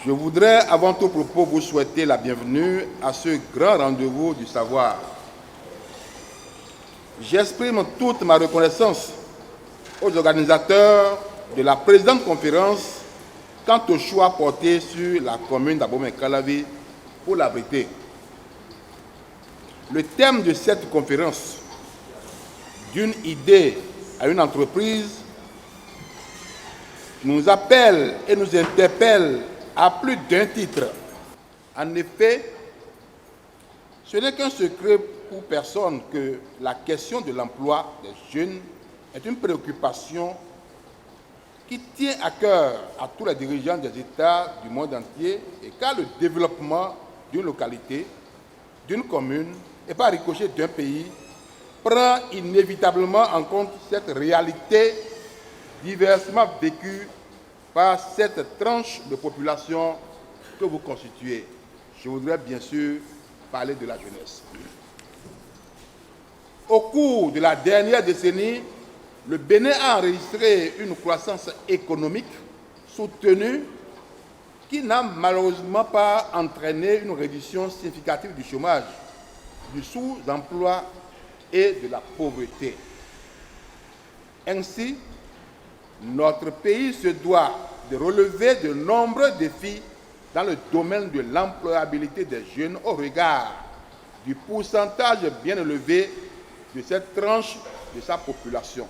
Je voudrais, avant tout propos, vous souhaiter la bienvenue à ce grand rendez-vous du savoir. J'exprime toute ma reconnaissance aux organisateurs de la présente conférence quant au choix porté sur la commune d'Abomey-Calavi pour l'abriter. Le thème de cette conférence, d'une idée à une entreprise, nous appelle et nous interpelle à plus d'un titre. En effet, ce n'est qu'un secret pour personne que la question de l'emploi des jeunes est une préoccupation qui tient à cœur à tous les dirigeants des États du monde entier et car le développement d'une localité, d'une commune et par ricochet d'un pays prend inévitablement en compte cette réalité diversement vécue par cette tranche de population que vous constituez. Je voudrais bien sûr parler de la jeunesse. Au cours de la dernière décennie, le Bénin a enregistré une croissance économique soutenue qui n'a malheureusement pas entraîné une réduction significative du chômage, du sous-emploi et de la pauvreté. Ainsi, notre pays se doit de relever de nombreux défis dans le domaine de l'employabilité des jeunes au regard du pourcentage bien élevé de cette tranche de sa population.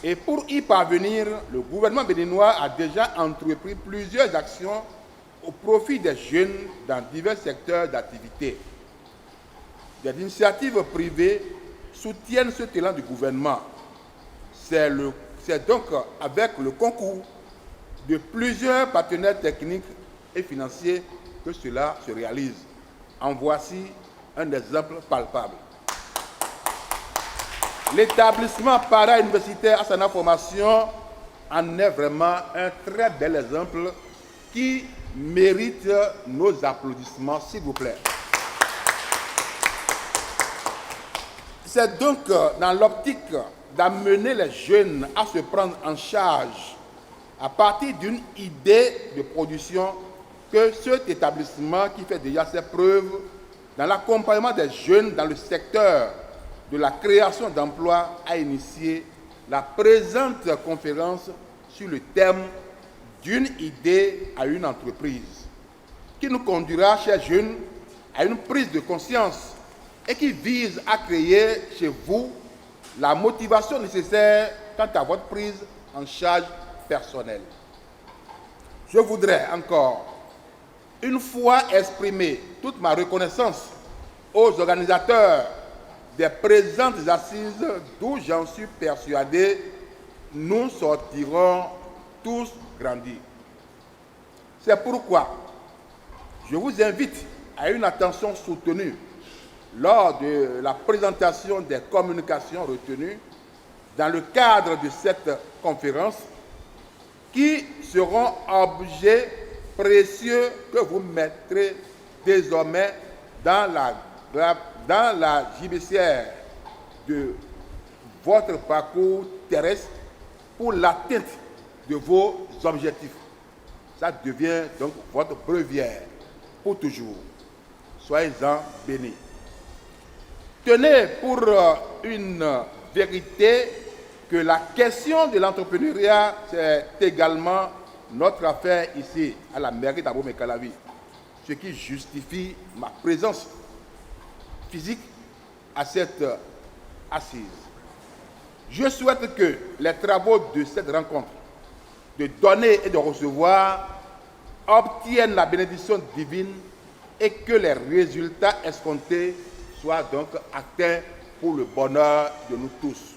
Et pour y parvenir, le gouvernement béninois a déjà entrepris plusieurs actions au profit des jeunes dans divers secteurs d'activité. Des initiatives privées soutiennent ce élan du gouvernement. C'est donc avec le concours de plusieurs partenaires techniques et financiers que cela se réalise. En voici un exemple palpable. L'établissement para-universitaire Asana Formation en est vraiment un très bel exemple qui mérite nos applaudissements, s'il vous plaît. C'est donc dans l'optique d'amener les jeunes à se prendre en charge à partir d'une idée de production que cet établissement qui fait déjà ses preuves dans l'accompagnement des jeunes dans le secteur de la création d'emplois a initié la présente conférence sur le thème d'une idée à une entreprise qui nous conduira, chers jeunes, à une prise de conscience et qui vise à créer chez vous la motivation nécessaire quant à votre prise en charge personnelle. Je voudrais encore une fois exprimer toute ma reconnaissance aux organisateurs des présentes assises d'où j'en suis persuadé, nous sortirons tous grandis. C'est pourquoi je vous invite à une attention soutenue lors de la présentation des communications retenues dans le cadre de cette conférence qui seront objets précieux que vous mettrez désormais dans la gibecière de votre parcours terrestre pour l'atteinte de vos objectifs. Ça devient donc votre breviaire pour toujours. Soyez-en bénis. Tenez pour une vérité que la question de l'entrepreneuriat, c'est également notre affaire ici, à la mairie d'Abomey-Calavi, ce qui justifie ma présence physique à cette assise. Je souhaite que les travaux de cette rencontre, de donner et de recevoir, obtiennent la bénédiction divine et que les résultats escomptés soient donc atteints pour le bonheur de nous tous.